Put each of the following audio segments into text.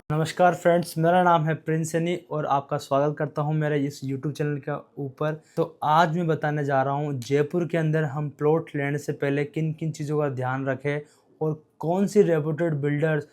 नमस्कार फ्रेंड्स, मेरा नाम है प्रिंस सनी और आपका स्वागत करता हूं मेरे इस YouTube चैनल के ऊपर। तो आज मैं बताने जा रहा हूं जयपुर के अंदर हम प्लॉट लेने से पहले किन किन चीज़ों का ध्यान रखें और कौन सी रेपुटेड बिल्डर्स,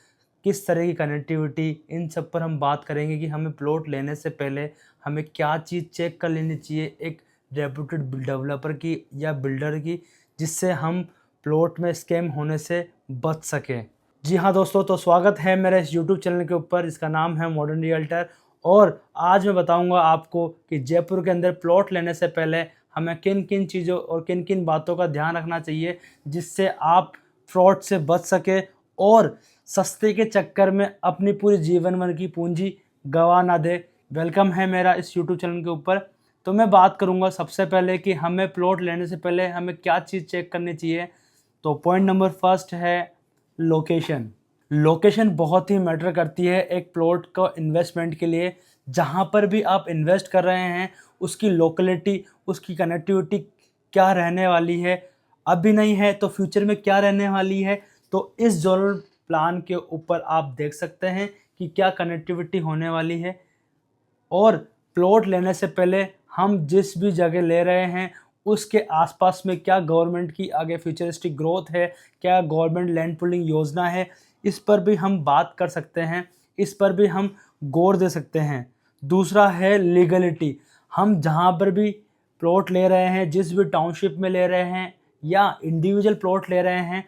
किस तरह की कनेक्टिविटी, इन सब पर हम बात करेंगे कि हमें प्लॉट लेने से पहले हमें क्या चीज़ चेक कर लेनी चाहिए एक रेपुटेड डेवलपर की या बिल्डर की, जिससे हम प्लॉट में स्कैम होने से बच सकें। जी हाँ दोस्तों, तो स्वागत है मेरे इस YouTube चैनल के ऊपर। इसका नाम है मॉडर्न रियल्टर और आज मैं बताऊंगा आपको कि जयपुर के अंदर प्लॉट लेने से पहले हमें किन किन चीज़ों और किन किन बातों का ध्यान रखना चाहिए जिससे आप फ्रॉड से बच सके और सस्ते के चक्कर में अपनी पूरी जीवन भर की पूंजी गंवा ना दे। वेलकम है मेरा इस YouTube चैनल के ऊपर। तो मैं बात करूँगा सबसे पहले कि हमें प्लॉट लेने से पहले हमें क्या चीज़ चेक करनी चाहिए। तो पॉइंट नंबर फर्स्ट है लोकेशन बहुत ही मैटर करती है एक प्लॉट का इन्वेस्टमेंट के लिए। जहाँ पर भी आप इन्वेस्ट कर रहे हैं उसकी लोकेलिटी, उसकी कनेक्टिविटी क्या रहने वाली है, अभी नहीं है तो फ्यूचर में क्या रहने वाली है। तो इस जोनल प्लान के ऊपर आप देख सकते हैं कि क्या कनेक्टिविटी होने वाली है। और प्लॉट लेने से पहले हम जिस भी जगह ले रहे हैं उसके आसपास में क्या गवर्नमेंट की आगे फ्यूचरिस्टिक ग्रोथ है, क्या गवर्नमेंट लैंड पुलिंग योजना है, इस पर भी हम बात कर सकते हैं, इस पर भी हम गौर दे सकते हैं। दूसरा है लीगलिटी। हम जहाँ पर भी प्लॉट ले रहे हैं, जिस भी टाउनशिप में ले रहे हैं या इंडिविजुअल प्लॉट ले रहे हैं,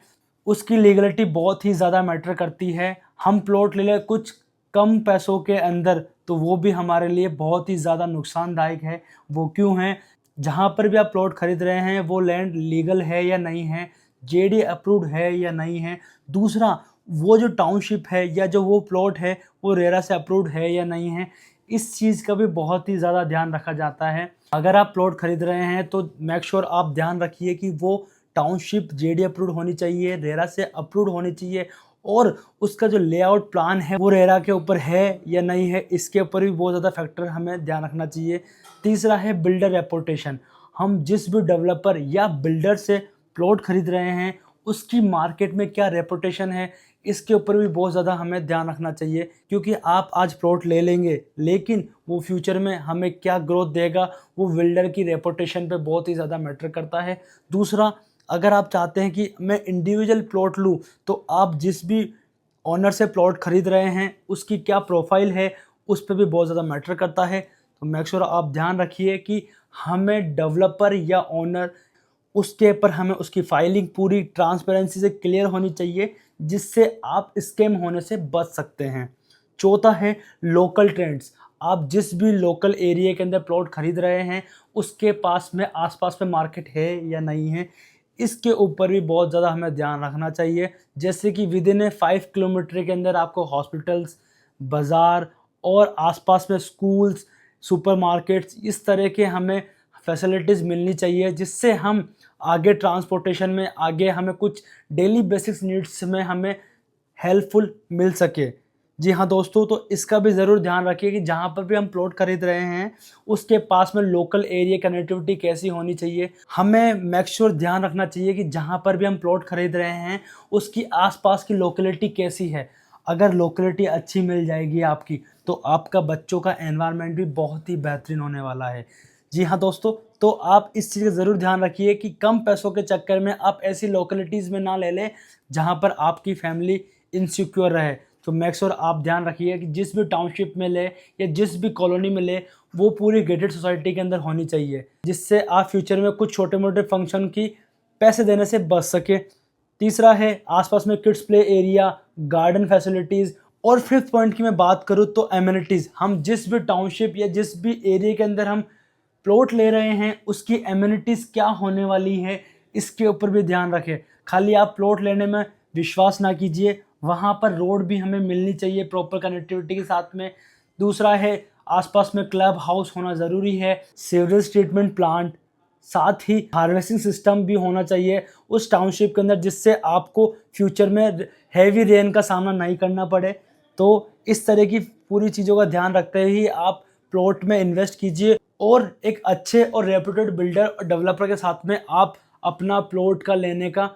उसकी लीगलिटी बहुत ही ज़्यादा मैटर करती है। हम प्लॉट ले लें कुछ कम पैसों के अंदर तो वो भी हमारे लिए बहुत ही ज़्यादा नुकसानदायक है। वो क्यों है? जहाँ पर भी आप प्लॉट खरीद रहे हैं वो लैंड लीगल है या नहीं है, जेडी अप्रूव्ड है या नहीं है। दूसरा, वो जो टाउनशिप है या जो वो प्लॉट है वो रेरा से अप्रूव्ड है या नहीं है। इस चीज़ का भी बहुत ही ज़्यादा ध्यान रखा जाता है। अगर आप प्लॉट खरीद रहे हैं तो मेक श्योर आप ध्यान रखिए कि वो टाउनशिप जेडी अप्रूव्ड होनी चाहिए, रेरा से अप्रूव्ड होनी चाहिए और उसका जो लेआउट प्लान है वो रेरा के ऊपर है या नहीं है, इसके ऊपर भी बहुत ज़्यादा फैक्टर हमें ध्यान रखना चाहिए। तीसरा है बिल्डर रेपुटेशन। हम जिस भी डेवलपर या बिल्डर से प्लॉट खरीद रहे हैं उसकी मार्केट में क्या रेपुटेशन है, इसके ऊपर भी बहुत ज़्यादा हमें ध्यान रखना चाहिए। क्योंकि आप आज प्लॉट ले लेंगे लेकिन वो फ्यूचर में हमें क्या ग्रोथ देगा वो बिल्डर की रेपुटेशन पे बहुत ही ज़्यादा मैटर करता है। दूसरा, अगर आप चाहते हैं कि मैं इंडिविजुअल प्लॉट लूँ तो आप जिस भी ऑनर से प्लॉट खरीद रहे हैं उसकी क्या प्रोफाइल है उस पर भी बहुत ज़्यादा मैटर करता है। तो मेक श्योर आप ध्यान रखिए कि हमें डेवलपर या ओनर, उसके ऊपर हमें उसकी फाइलिंग पूरी ट्रांसपेरेंसी से क्लियर होनी चाहिए जिससे आप स्कैम होने से बच सकते हैं। चौथा है लोकल ट्रेंड्स। आप जिस भी लोकल एरिया के अंदर प्लॉट खरीद रहे हैं उसके पास में आसपास में मार्केट है या नहीं है, इसके ऊपर भी बहुत ज़्यादा हमें ध्यान रखना चाहिए। जैसे कि विद इन 5 किलोमीटर के अंदर आपको हॉस्पिटल्स, बाज़ार और आसपास में स्कूल्स, सुपरमार्केट्स, इस तरह के हमें फैसिलिटीज़ मिलनी चाहिए जिससे हम आगे ट्रांसपोर्टेशन में, आगे हमें कुछ डेली बेसिक्स नीड्स में हमें हेल्पफुल मिल सके। जी हाँ दोस्तों, तो इसका भी ज़रूर ध्यान रखिए कि जहाँ पर भी हम प्लॉट खरीद रहे हैं उसके पास में लोकल एरिया कनेक्टिविटी कैसी होनी चाहिए। हमें मेक श्योर ध्यान रखना चाहिए कि जहाँ पर भी हम प्लॉट खरीद रहे हैं उसकी आसपास की लोकेलिटी कैसी है। अगर लोकेलिटी अच्छी मिल जाएगी आपकी तो आपका बच्चों का एनवायरनमेंट भी बहुत ही बेहतरीन होने वाला है। जी हाँ दोस्तों, तो आप इस चीज़ का ज़रूर ध्यान रखिए कि कम पैसों के चक्कर में आप ऐसी लोकेलिटीज़ में ना ले लें जहाँ पर आपकी फैमिली इनसिक्योर रहे। तो मेक श्योर आप ध्यान रखिए कि जिस भी टाउनशिप में ले या जिस भी कॉलोनी में ले वो पूरी गेटेड सोसाइटी के अंदर होनी चाहिए जिससे आप फ्यूचर में कुछ छोटे मोटे फंक्शन की पैसे देने से बच सके। तीसरा है आसपास में kids play area, garden facilities. और फिफ्थ पॉइंट की मैं बात करूँ तो एमिनिटीज़। हम जिस भी टाउनशिप या जिस भी एरिया के अंदर हम प्लॉट ले रहे हैं उसकी एमिनिटीज़ क्या होने वाली है, इसके ऊपर भी ध्यान रखें। खाली आप प्लॉट लेने में विश्वास ना कीजिए, वहाँ पर रोड भी हमें मिलनी चाहिए प्रॉपर कनेक्टिविटी के साथ में। दूसरा है आसपास में क्लब हाउस होना ज़रूरी है, सीवरेज ट्रीटमेंट प्लांट, साथ ही हार्वेस्टिंग सिस्टम भी होना चाहिए उस टाउनशिप के अंदर जिससे आपको फ्यूचर में हैवी रेन का सामना नहीं करना पड़े। तो इस तरह की पूरी चीज़ों का ध्यान रखते हुए आप प्लॉट में इन्वेस्ट कीजिए और एक अच्छे और रेप्यूटेड बिल्डर और डेवलपर के साथ में आप अपना प्लॉट का लेने का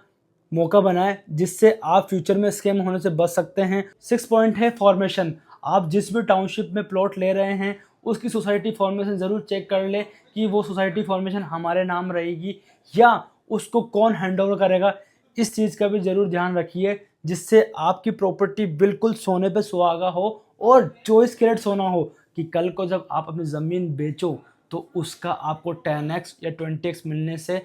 मौका बनाएं जिससे आप फ्यूचर में स्कैम होने से बच सकते हैं। 6 पॉइंट है फॉर्मेशन। आप जिस भी टाउनशिप में प्लॉट ले रहे हैं उसकी सोसाइटी फॉर्मेशन ज़रूर चेक कर ले कि वो सोसाइटी फॉर्मेशन हमारे नाम रहेगी या उसको कौन हैंडओवर करेगा। इस चीज़ का भी ज़रूर ध्यान रखिए जिससे आपकी प्रॉपर्टी बिल्कुल सोने पे सुहागा हो और 24 कैरेट सोना हो कि कल को जब आप अपनी ज़मीन बेचो तो उसका आपको 10x या 20x मिलने से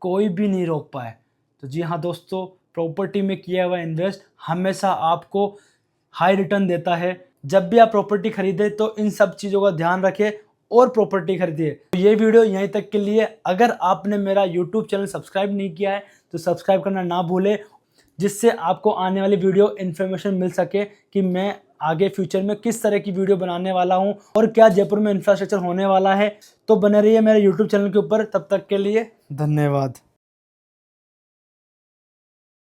कोई भी नहीं रोक पाए। तो जी हाँ दोस्तों, प्रॉपर्टी में किया हुआ इन्वेस्ट हमेशा आपको हाई रिटर्न देता है। जब भी आप प्रॉपर्टी खरीदें तो इन सब चीज़ों का ध्यान रखें और प्रॉपर्टी खरीदिए। तो ये वीडियो यहीं तक के लिए। अगर आपने मेरा यूट्यूब चैनल सब्सक्राइब नहीं किया है तो सब्सक्राइब करना ना भूलें, जिससे आपको आने वाली वीडियो इन्फॉर्मेशन मिल सके कि मैं आगे फ्यूचर में किस तरह की वीडियो बनाने वाला हूं और क्या जयपुर में इंफ्रास्ट्रक्चर होने वाला है। तो बने रहिए मेरे यूट्यूब चैनल के ऊपर। तब तक के लिए धन्यवाद।